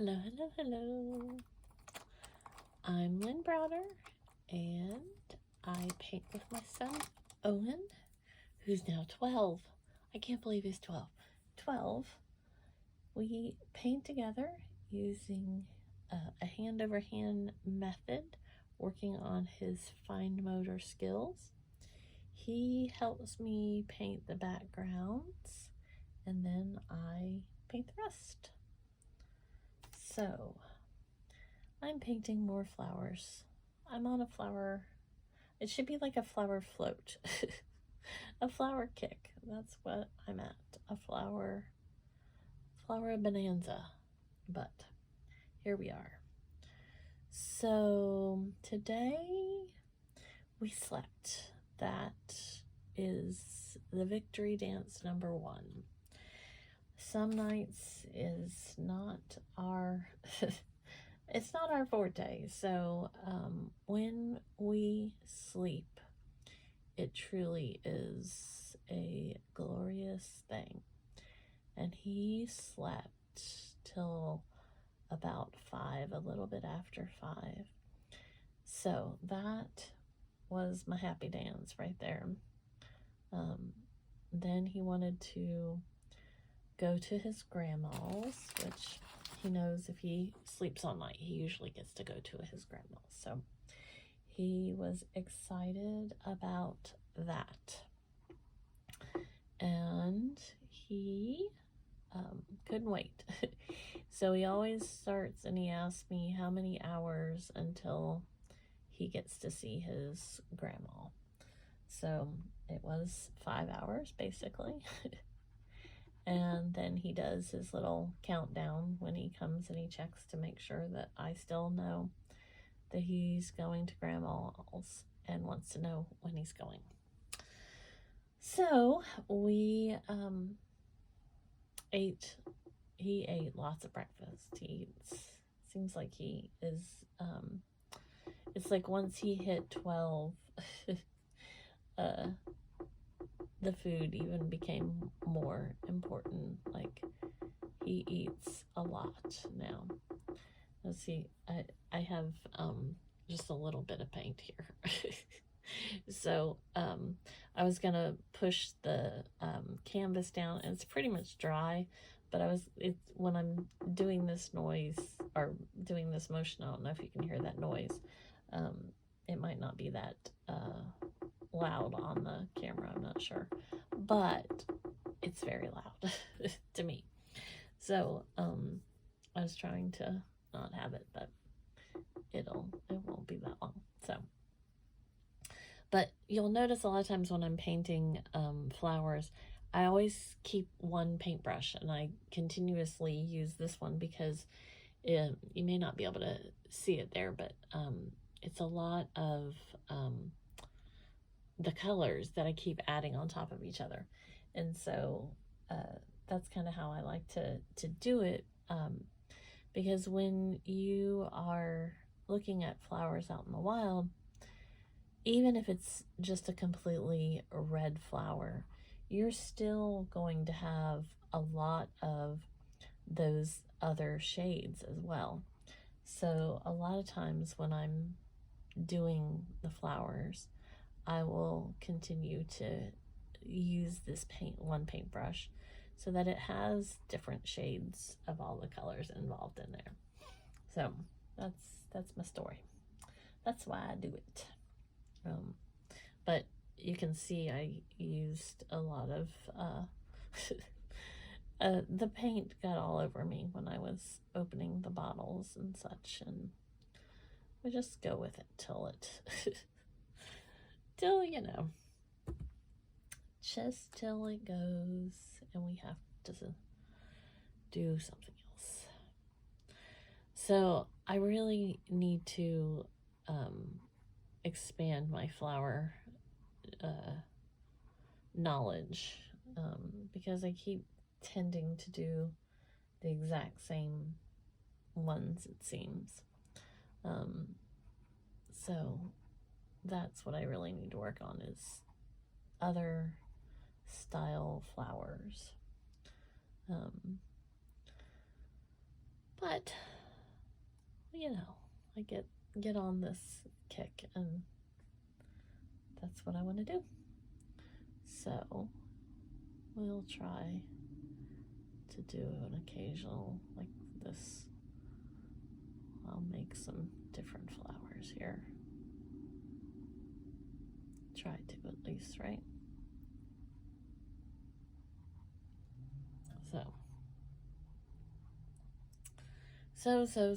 Hello, hello, hello. I'm Lynn Browder, and I paint with my son, Owen, who's now 12. I can't believe he's 12. 12. We paint together using a hand-over-hand method, working on his fine motor skills. He helps me paint the backgrounds, and then I paint the rest. So, I'm painting more flowers. I'm on a flower, it should be like a flower float. A flower kick, that's what I'm at. A flower bonanza. But here we are. So today we slept. That is the victory dance number 1. Some nights is not our it's not our forte. So when we sleep, it truly is a glorious thing. And he slept till about 5, a little bit after 5. So that was my happy dance right there. Then he wanted to go to his grandma's, which he knows if he sleeps all night, he usually gets to go to his grandma's. So he was excited about that. And he couldn't wait. So he always starts and he asks me how many hours until he gets to see his grandma. So it was 5 hours basically. And then he does his little countdown when he comes and he checks to make sure that I still know that he's going to grandma's and wants to know when he's going. So we he ate lots of breakfast. Seems like he is, it's like once he hit 12, the food even became more important. Like, he eats a lot now. Let's see, I have just a little bit of paint here. So I was gonna push the canvas down, and it's pretty much dry, but when I'm doing this noise or doing this motion, I don't know if you can hear that noise. It might not be that loud on the camera, I'm not sure, but it's very loud to me. So I was trying to not have it, but it won't be that long. So, but you'll notice a lot of times when I'm painting flowers, I always keep one paintbrush, and I continuously use this one because you may not be able to see it there, but it's a lot of the colors that I keep adding on top of each other. And so that's kind of how I like to do it, because when you are looking at flowers out in the wild, even if it's just a completely red flower, you're still going to have a lot of those other shades as well. So a lot of times when I'm doing the flowers, I will continue to use this one paintbrush so that it has different shades of all the colors involved in there. So that's my story. That's why I do it. But you can see I used a lot of the paint got all over me when I was opening the bottles and such, and we just go with it till you know, just till it goes and we have to do something else. So I really need to expand my flower knowledge, because I keep tending to do the exact same ones, it seems. So that's what I really need to work on, is other style flowers. But I get on this kick, and that's what I want to do. So we'll try to do an occasional like this. I'll make some different flowers here. Try to, at least, right?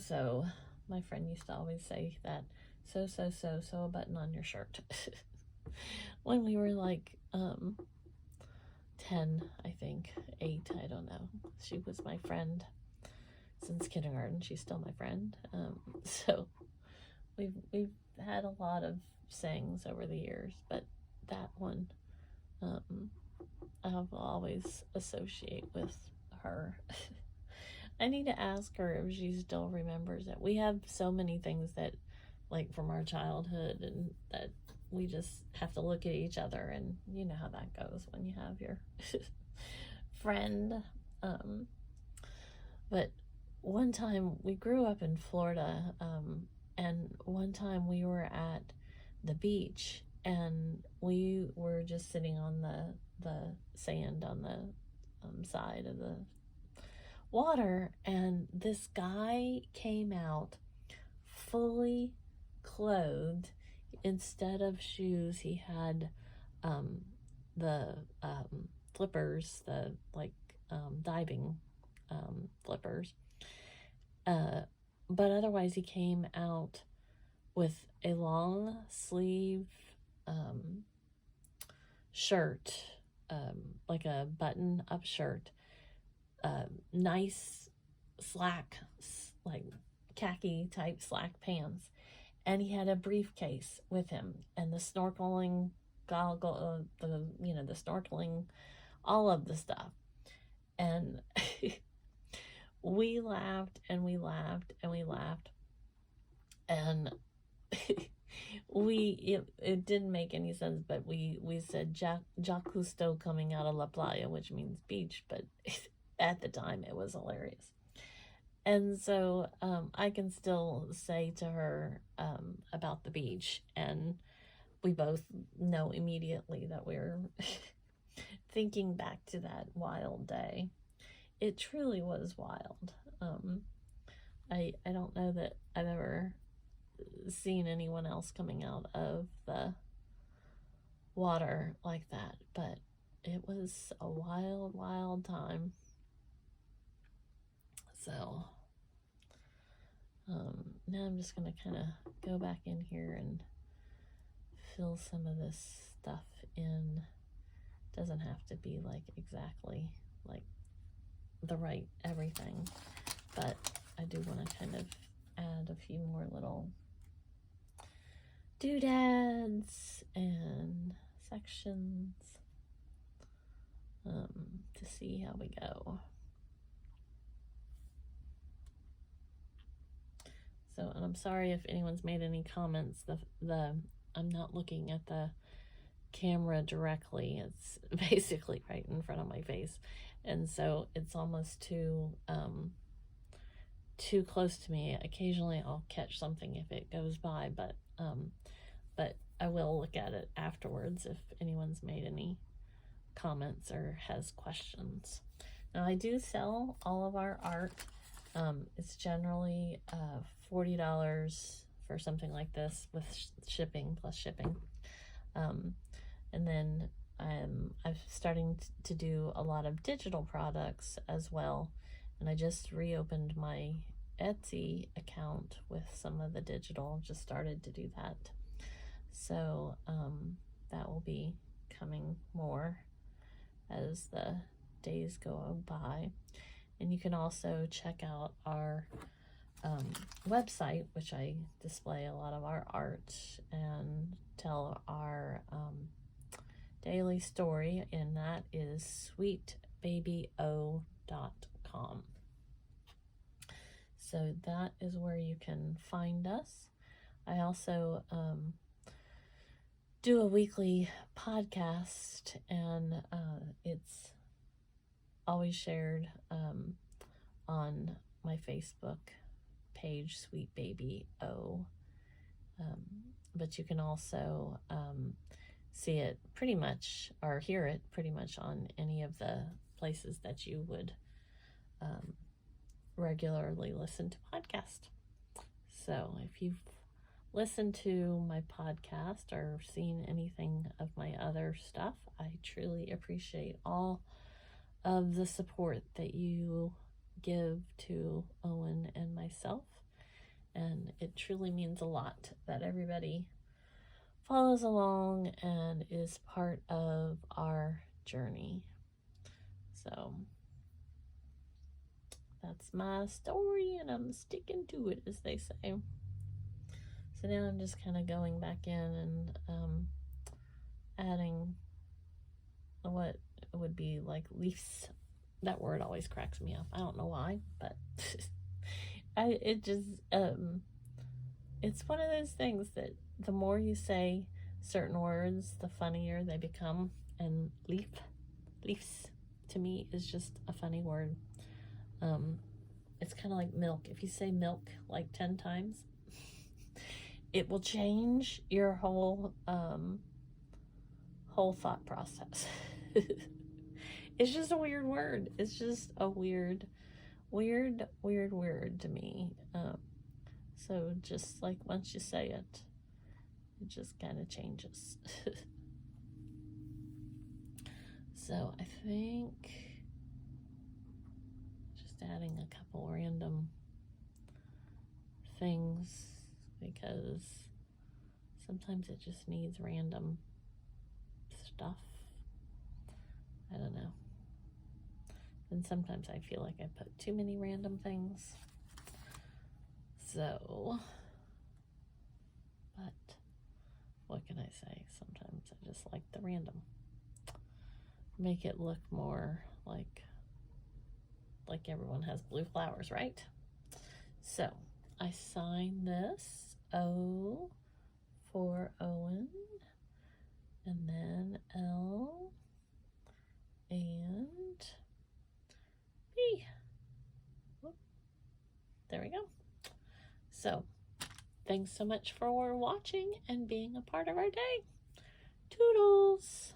So, my friend used to always say that, sew a button on your shirt. When we were like 10, I think, 8, I don't know. She was my friend since kindergarten. She's still my friend. So we've had a lot of sayings over the years, but that one I'll always associate with her. I need to ask her if she still remembers it. We have so many things that, like, from our childhood, and that we just have to look at each other, and you know how that goes when you have your friend. But one time, we grew up in Florida, and one time we were at the beach, and we were just sitting on the sand on the side of the water, and this guy came out fully clothed. Instead of shoes, he had the flippers, the diving flippers, but otherwise he came out with a long sleeve shirt, like a button up shirt, nice slack, like khaki type slack pants, and he had a briefcase with him, and the snorkeling goggle, the snorkeling, all of the stuff. And we laughed and we laughed and we laughed, and it didn't make any sense, but we said Jacques Cousteau coming out of La Playa, which means beach, but at the time it was hilarious. And so I can still say to her about the beach, and we both know immediately that we're thinking back to that wild day. It truly was wild. I don't know that I've ever seen anyone else coming out of the water like that, but it was a wild, wild time. So now I'm just going to kind of go back in here and fill some of this stuff in. Doesn't have to be like exactly like the right everything, but I do want to kind of add a few more little doodads and sections to see how we go. So, and I'm sorry if anyone's made any comments. I'm not looking at the camera directly. It's basically right in front of my face, and so it's almost too close to me. Occasionally I'll catch something if it goes by, but I will look at it afterwards if anyone's made any comments or has questions. Now, I do sell all of our art. It's generally $40 for something like this, with shipping, plus shipping. And then I'm starting to do a lot of digital products as well, and I just reopened my Etsy account with some of the digital, just started to do that. So that will be coming more as the days go by. And you can also check out our website, which I display a lot of our art and tell our daily story, and that is sweetbabyo.com. So that is where you can find us. I also do a weekly podcast, and it's always shared on my Facebook page, Sweet Baby O. But you can also see it pretty much, or hear it pretty much on any of the places that you would regularly listen to podcasts. So if you've listened to my podcast or seen anything of my other stuff, I truly appreciate all of the support that you give to Owen and myself. And it truly means a lot that everybody follows along and is part of our journey. So that's my story, and I'm sticking to it, as they say. So now I'm just kind of going back in and adding what would be like leaves. That word always cracks me up. I don't know why, but it's one of those things that the more you say certain words, the funnier they become. And leaves to me is just a funny word. It's kind of like milk. If you say milk like 10 times, it will change your whole thought process. It's just a weird word. It's just a weird to me. So just like once you say it, it just kind of changes. So I think just adding a couple random things, because sometimes it just needs random stuff. I don't know. And sometimes I feel like I put too many random things. So, but what can I say? Sometimes I just like the random. Make it look more like everyone has blue flowers, right? So I sign this O for Owen, and then L and B. Whoop. There we go. So thanks so much for watching and being a part of our day. Toodles!